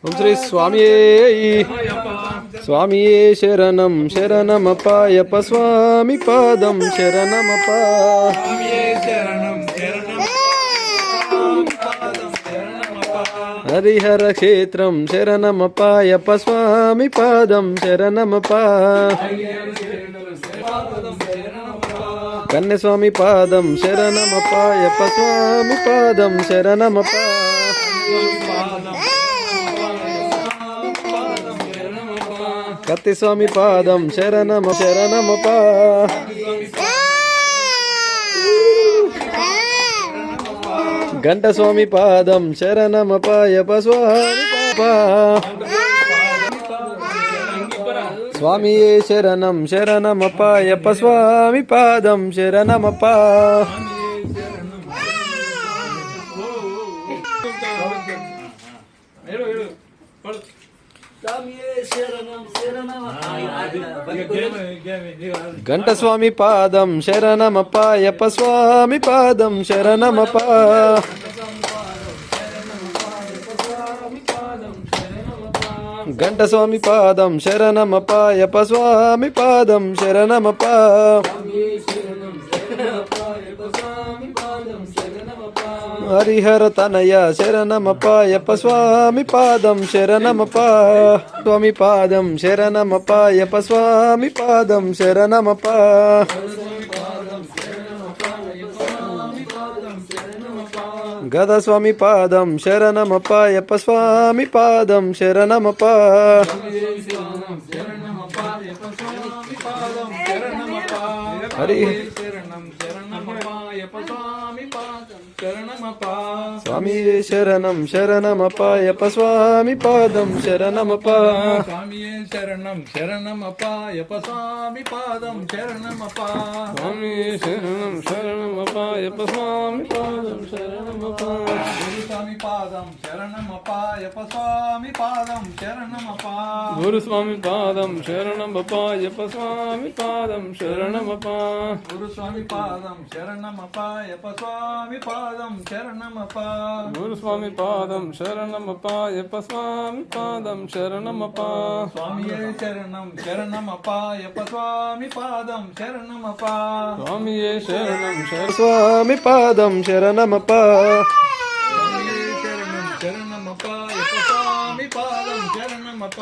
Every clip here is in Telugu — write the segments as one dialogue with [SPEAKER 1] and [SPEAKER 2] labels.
[SPEAKER 1] ఓం శ్రీ స్వామియే స్వామియే శరణం శరణమపాయప స్వామి పాదం శరణమప హరిహర క్షేత్రం శరణమపాయప స్వామి పాదం శరణమప కన్యస్వామి పాదం శరణమపాయప స్వామి పాదం శరణమప కత్తిస్వామి పాదం శరణమ శరణమప గంటస్వామి పాదం శరణమపాయప స్వామి స్వామియే శరణం శరణమపాయప స్వామి పాదం శరణమప గంటస్వామి పాదం శరణమపాయప స్వామి పాదం శరణమప గంటస్వామి పాదం శరణమపాయప స్వామి పాదం శరణమప హరిహర తనయ శరణమపాయప స్వామి పాదం శరణమప స్వామి పాదం శరణమపాయప స్వామి పాదం శరణమప గదస్వామి పాదం శరణమపాయప స్వామి పాదం శరణమప హరి స్వామియే శరణం శరణమపాయప స్వామి పాదం శరణమప
[SPEAKER 2] స్వామియే శరణం శరణమపాయప స్వామి పాదం శరణమప
[SPEAKER 1] స్వామియే శరణం శరణమపాయప స్వామి పాదం శరణమప
[SPEAKER 2] గురుస్వామి పాదం శరణమపాయప స్వామి పాదం శరణమప
[SPEAKER 1] గురుస్వామి పాదం శరణమపాయప స్వామి పాదం శరణమప
[SPEAKER 2] గురుస్వామి పాదం శరణమపాయప స్వామి పాదం శరణమప
[SPEAKER 1] గురుస్వామి పాదం శరణమపాయప స్వామి పాదం శరణమప
[SPEAKER 2] స్వామియే శరణం శరణమపాయప స్వామి పాదం శరణమప
[SPEAKER 1] స్వామియే శరణం స్వామి పాదం శరణమప
[SPEAKER 2] స్వామియే శరణం శరణమపాయప స్వామి పాదం శరణమప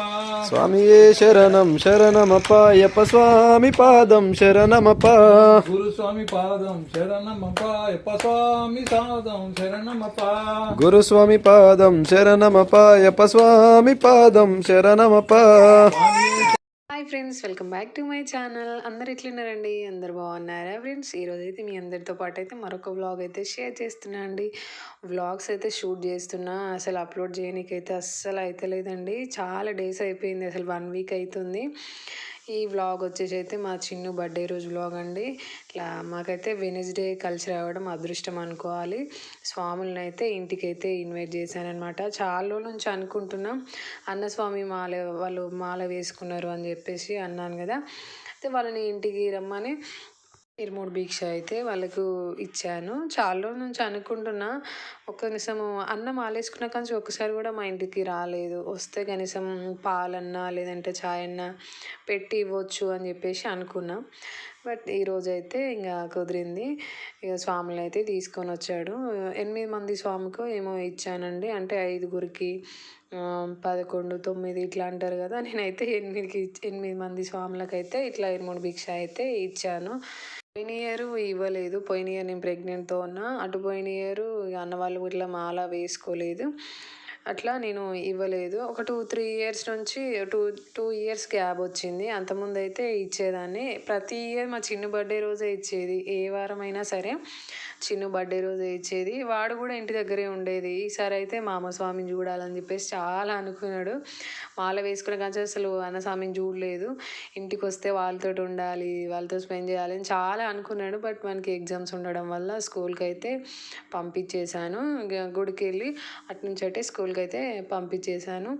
[SPEAKER 1] స్వామియే శరణం శరణమపాయప స్వామి పాదం శరణమప
[SPEAKER 2] గురుస్వామి పాదం శరణమపాయప స్వామి పాదం శరణమప
[SPEAKER 3] hi friends, welcome back to my channel. అందరు ఎట్లున్నారండి? అందరు బాగున్నారా ఫ్రెండ్స్? ఈరోజు అయితే మీ అందరితో పాటు అయితే మరొక వ్లాగ్ అయితే షేర్ చేస్తున్నా అండి. వ్లాగ్స్ అయితే షూట్ చేస్తున్నా, అసలు అప్లోడ్ చేయడానికైతే అస్సలు అయితే లేదండి. చాలా డేస్ అయిపోయింది, అసలు 1 వీక్ అవుతుంది. ఈ వ్లాగ్ వచ్చేసి అయితే మా చిన్ను బర్త్డే రోజు వ్లాగ్ అండి. ఇట్లా మాకైతే వెనస్డే కలిసి రావడం అదృష్టం అనుకోవాలి. స్వాములను అయితే ఇంటికైతే ఇన్వైట్ చేశానమాట. చాలా రోజుల నుంచి అనుకుంటున్నాం, అన్నస్వామి వాళ్ళు మాల వేసుకున్నారు అని చెప్పేసి అన్నాను కదా. అయితే వాళ్ళని ఇంటికి రమ్మని 23 భిక్ష అయితే వాళ్ళకు ఇచ్చాను. చాలా రోజుల నుంచి అనుకుంటున్నా, కనీసం అన్నం ఆలేసుకున్న కానీ ఒక్కసారి కూడా మా ఇంటికి రాలేదు. వస్తే కనీసం పాలన్నా లేదంటే చాయ్ అన్నా పెట్టి ఇవ్వచ్చు అని చెప్పేసి అనుకున్నా. బట్ ఈరోజైతే ఇంకా కుదిరింది. ఇక స్వాములు అయితే తీసుకొని వచ్చాడు. 8 మంది స్వామికో ఏమో ఇచ్చానండి. అంటే 5గురికి 11, 9 ఇట్లా అంటారు కదా. నేనైతే 8 మంది స్వాములకైతే ఇట్లా 23 భిక్ష అయితే ఇచ్చాను. పోయిన ఇయర్ ఇవ్వలేదు. పోయిన ఇయర్ నేను ప్రెగ్నెంట్తో ఉన్నా. అటు పోయిన ఇయర్ అన్న వాళ్ళు ఇట్లా మాల వేసుకోలేదు, అట్లా నేను ఇవ్వలేదు. ఒక 2-3 ఇయర్స్ నుంచి 2 ఇయర్స్ గ్యాప్ వచ్చింది. అంతకుముందు అయితే ఇచ్చేదాన్ని. ప్రతి ఇయర్ మా చిన్న బర్త్డే రోజే ఇచ్చేది. ఏ వారమైనా సరే చిన్న బర్త్డే రోజే ఇచ్చేది. వాడు కూడా ఇంటి దగ్గరే ఉండేది. ఈసారి అయితే మా అమ్మ స్వామిని చూడాలని చెప్పేసి చాలా అనుకున్నాడు. మాల వేసుకునే కానీ అసలు అన్నస్వామిని చూడలేదు. ఇంటికి వస్తే వాళ్ళతో ఉండాలి, వాళ్ళతో స్పెండ్ చేయాలి అని చాలా అనుకున్నాడు. బట్ మనకి ఎగ్జామ్స్ ఉండడం వల్ల స్కూల్కి అయితే పంపించేశాను. గుడికి వెళ్ళి అట్నుంచి అంటే స్కూల్కి అయితే పంపించేశాను.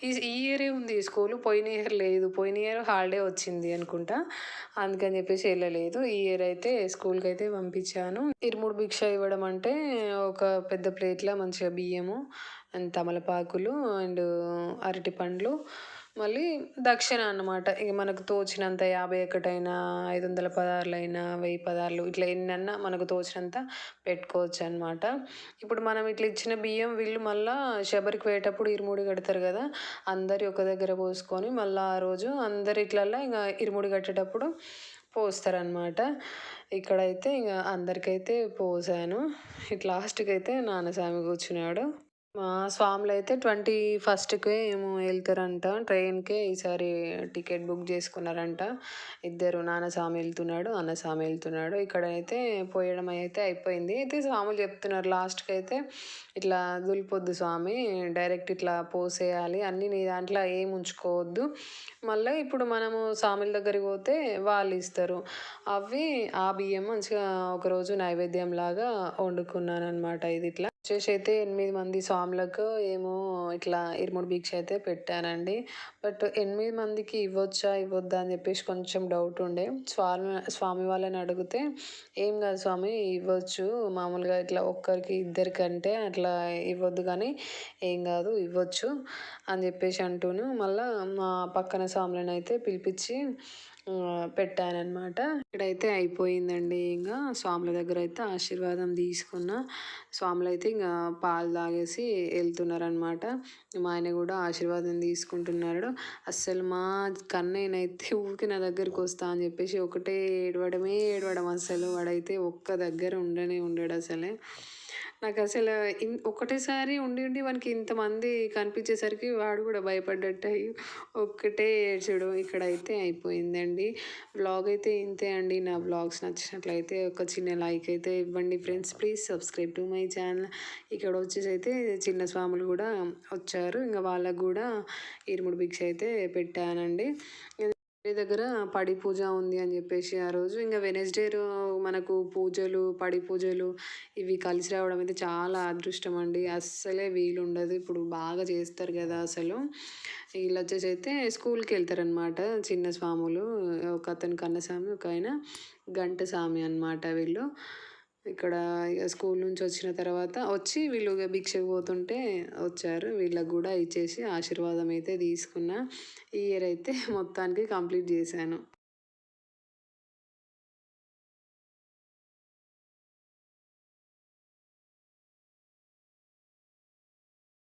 [SPEAKER 3] ఈ ఇయరే ఉంది స్కూల్, పోయిన ఇయర్ లేదు. పోయిన ఇయర్ హాలిడే వచ్చింది అనుకుంటా, అందుకని చెప్పేసి వెళ్ళలేదు. ఈ ఇయర్ అయితే స్కూల్కి అయితే పంపించాను. 23 ఇరుముడు భిక్ష ఇవ్వడం అంటే ఒక పెద్ద ప్లేట్లో మంచిగా బియ్యము అండ్ తమలపాకులు అండ్ అరటి పండ్లు మళ్ళీ దక్షిణ అన్నమాట. ఇక మనకు తోచినంత 51 500 పదార్లైనా 1000 పదార్లు ఇట్లా ఎన్నన్నా మనకు తోచినంత పెట్టుకోవచ్చు అనమాట. ఇప్పుడు మనం ఇట్లా ఇచ్చిన బియ్యం వీళ్ళు మళ్ళా శబరికి పోయేటప్పుడు ఇరుముడి కడతారు కదా, అందరి ఒక దగ్గర పోసుకొని మళ్ళీ ఆ రోజు అందరి ఇట్లల్లో ఇంకా ఇరుముడి కట్టేటప్పుడు పోస్తారనమాట. ఇక్కడైతే ఇక అందరికైతే పోసాను. ఇట్లా లాస్ట్కి అయితే నాన్నస్వామి కూర్చున్నాడు. మా స్వాములు అయితే 21కే ఏమో వెళ్తారంట ట్రైన్కే. ఈసారి టికెట్ బుక్ చేసుకున్నారంట. ఇద్దరు నాన్నస్వామి వెళ్తున్నాడు, అన్నస్వామి వెళ్తున్నాడు. ఇక్కడైతే పోయడం అయితే అయిపోయింది. అయితే స్వాములు చెప్తున్నారు లాస్ట్కి అయితే ఇట్లా దులిపొద్దు స్వామి, డైరెక్ట్ ఇట్లా పోసేయాలి, అన్నీ నీ దాంట్లో ఏం ఉంచుకోవద్దు. మళ్ళీ ఇప్పుడు మనము స్వాముల దగ్గరికి పోతే వాళ్ళు ఇస్తారు. అవి ఆ బియ్యం మంచిగా ఒకరోజు నైవేద్యం లాగా వండుకున్నాను అనమాట. ఇది ఇట్లా వచ్చేసి అయితే 8 మంది స్వాములకు ఏమో ఇట్లా ఇరుముడి భిక్ష అయితే పెట్టానండి. బట్ 8 మందికి ఇవ్వచ్చా ఇవ్వద్దా అని చెప్పేసి కొంచెం డౌట్ ఉండే. స్వామి వాళ్ళని అడిగితే ఏం కాదు స్వామి ఇవ్వచ్చు, మామూలుగా ఇట్లా ఒక్కరికి ఇద్దరికంటే అట్లా ఇవ్వద్దు కానీ ఏం కాదు ఇవ్వచ్చు అని చెప్పేసి అంటూను మళ్ళీ మా పక్కన స్వాములను అయితే పిలిపించి పెట్టానన్నమాట. ఇక్కడైతే అయిపోయిందండి. ఇంకా స్వాముల దగ్గర అయితే ఆశీర్వాదం తీసుకున్న. స్వాములు అయితే ఇంకా పాలు తాగేసి వెళ్తున్నారనమాట. మా ఆయన కూడా ఆశీర్వాదం తీసుకుంటున్నాడు. అస్సలు మా కన్నయ్యనైతే ఊరికి నా దగ్గరికి వస్తా అని చెప్పేసి ఒకటే ఏడవడం. అసలు వాడైతే ఒక్క దగ్గర ఉండడు అసలే. నాకు అసలు ఒకటేసారి ఉండి వానికి ఇంతమంది కనిపించేసరికి వాడు కూడా భయపడ్డట్టు అయ్యి ఒక్కటే ఏడ్చడం. ఇక్కడైతే అయిపోయిందండి. వ్లాగ్ అయితే ఇంతే అండి. నా వ్లాగ్స్ నచ్చినట్లయితే ఒక చిన్న లైక్ అయితే ఇవ్వండి friends. Please subscribe to my channel. ఇక్కడ వచ్చేసి అయితే చిన్న స్వాములు కూడా వచ్చారు. ఇంకా వాళ్ళకు కూడా ఇరుముడి భిక్ష అయితే పెట్టానండి. వేరే దగ్గర పడి పూజ ఉంది అని చెప్పేసి ఆ రోజు ఇంకా వెనస్డే మనకు పూజలు పడి పూజలు ఇవి కలిసి రావడం అయితే చాలా అదృష్టం అండి. అస్సలే వీలు ఉండదు. ఇప్పుడు బాగా చేస్తారు కదా అసలు. వీళ్ళు వచ్చేసి అయితే స్కూల్కి వెళ్తారనమాట చిన్న స్వాములు. ఒక అతను కన్నస్వామి, ఒక ఆయన గంటస్వామి అనమాట వీళ్ళు. ఇక్కడ ఇక స్కూల్ నుంచి వచ్చిన తర్వాత వచ్చి వీళ్ళు భిక్షకు పోతుంటే వచ్చారు. వీళ్ళకు కూడా ఇచ్చేసి ఆశీర్వాదం అయితే తీసుకున్న. ఈ ఇయర్ అయితే మొత్తానికి కంప్లీట్ చేశాను.